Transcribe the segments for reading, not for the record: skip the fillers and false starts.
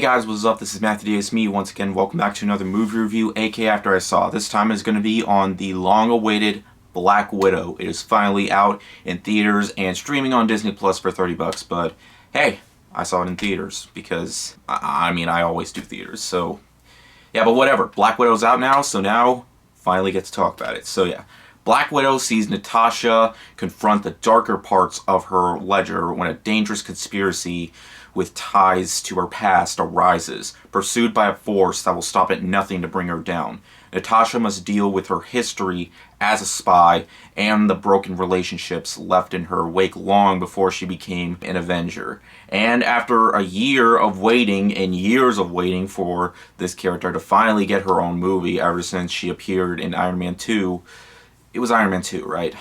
guys, what's up? This is Matthew D. It's me once again. Welcome back to another movie review, aka After I Saw. This time is going to be on the long-awaited Black Widow. It is finally out in theaters and streaming on Disney Plus for $30. But hey, I saw it in theaters because I always do theaters. So yeah, but whatever. Black Widow's out now, so now finally get to talk about it. So yeah. Black Widow sees Natasha confront the darker parts of her ledger when a dangerous conspiracy with ties to her past arises, pursued by a force that will stop at nothing to bring her down. Natasha must deal with her history as a spy and the broken relationships left in her wake long before she became an Avenger. And after a year of waiting and years of waiting for this character to finally get her own movie ever since she appeared in Iron Man 2, it was Iron Man 2, right?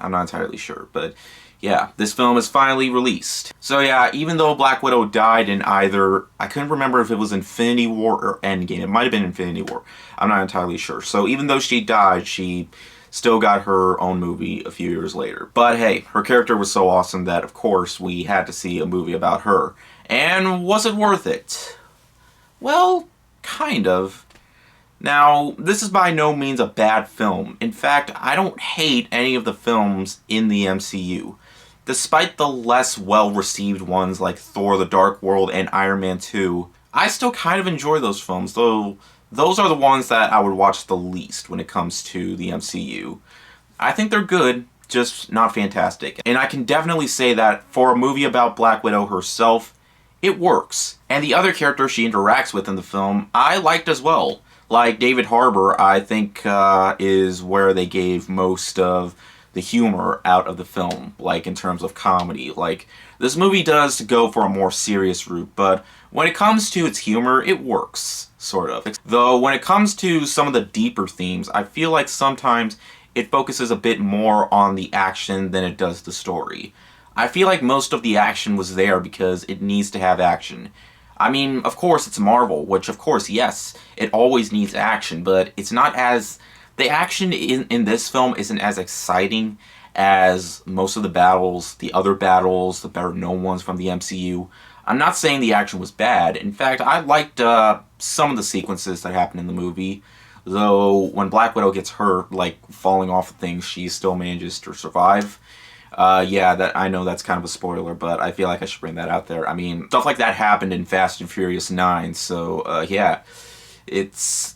I'm not entirely sure, but yeah, this film is finally released. So yeah, even though Black Widow died in either, I couldn't remember if it was Infinity War or Endgame. It might have been Infinity War. I'm not entirely sure. So even though she died, she still got her own movie a few years later. But hey, her character was so awesome that, of course, we had to see a movie about her. And was it worth it? Well, kind of. Now, this is by no means a bad film. In fact, I don't hate any of the films in the MCU. Despite the less well-received ones like Thor: The Dark World and Iron Man 2, I still kind of enjoy those films, though those are the ones that I would watch the least when it comes to the MCU. I think they're good, just not fantastic. And I can definitely say that for a movie about Black Widow herself, it works. And the other characters she interacts with in the film, I liked as well. Like David Harbour, I think is where they gave most of the humor out of the film, like in terms of comedy. Like, this movie does go for a more serious route, but when it comes to its humor, it works, sort of. Though, when it comes to some of the deeper themes, I feel like sometimes it focuses a bit more on the action than it does the story. I feel like most of the action was there because it needs to have action. I mean, of course, it's Marvel, which, of course, yes, it always needs action, but it's not as... The action in this film isn't as exciting as most of the battles, the other battles, the better-known ones from the MCU. I'm not saying the action was bad. In fact, I liked some of the sequences that happened in the movie, though when Black Widow gets hurt, like, falling off of things, she still manages to survive. Yeah, I know that's kind of a spoiler, but I feel like I should bring that out there. I mean, stuff like that happened in Fast and Furious 9, so, yeah. It's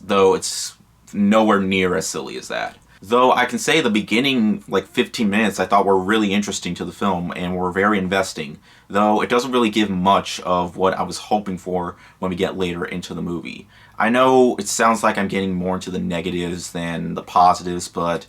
nowhere near as silly as that. Though I can say the beginning, like, 15 minutes I thought were really interesting to the film and were very investing, though it doesn't really give much of what I was hoping for when we get later into the movie. I know it sounds like I'm getting more into the negatives than the positives, but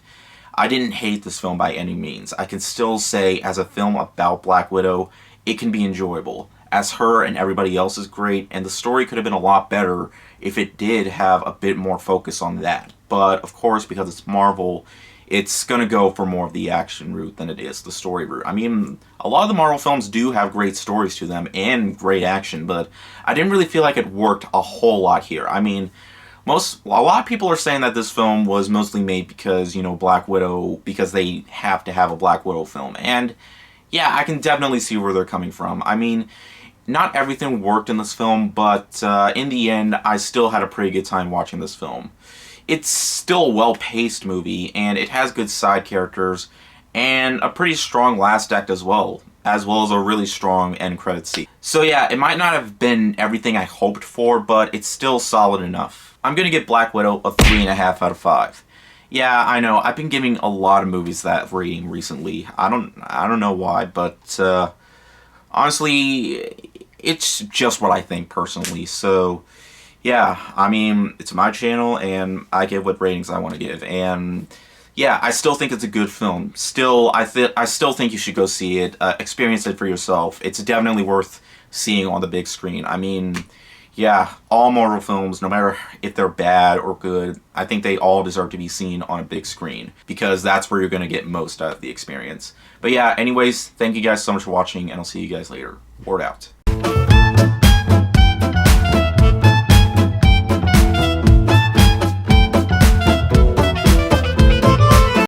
I didn't hate this film by any means. I can still say, as a film about Black Widow, it can be enjoyable. As her and everybody else is great, and the story could have been a lot better if it did have a bit more focus on that. But, of course, because it's Marvel, it's gonna go for more of the action route than it is the story route. I mean, a lot of the Marvel films do have great stories to them and great action, but I didn't really feel like it worked a whole lot here. I mean, a lot of people are saying that this film was mostly made because, Black Widow, because they have to have a Black Widow film. And, yeah, I can definitely see where they're coming from. I mean, not everything worked in this film, but in the end, I still had a pretty good time watching this film. It's still a well-paced movie, and it has good side characters, and a pretty strong last act as well as a really strong end credit scene. So yeah, it might not have been everything I hoped for, but it's still solid enough. I'm gonna give Black Widow a 3.5 out of 5. Yeah, I know, I've been giving a lot of movies that rating recently. I don't know why, but honestly, it's just what I think personally. So yeah, I mean, it's my channel and I give what ratings I want to give, and yeah, I still think it's a good film. Still, I still think you should go see it, experience it for yourself. It's definitely worth seeing on the big screen. I mean, yeah, all Marvel films, no matter if they're bad or good, I think they all deserve to be seen on a big screen, because that's where you're going to get most out of the experience. But yeah, anyways, thank you guys so much for watching, and I'll see you guys later. Word out.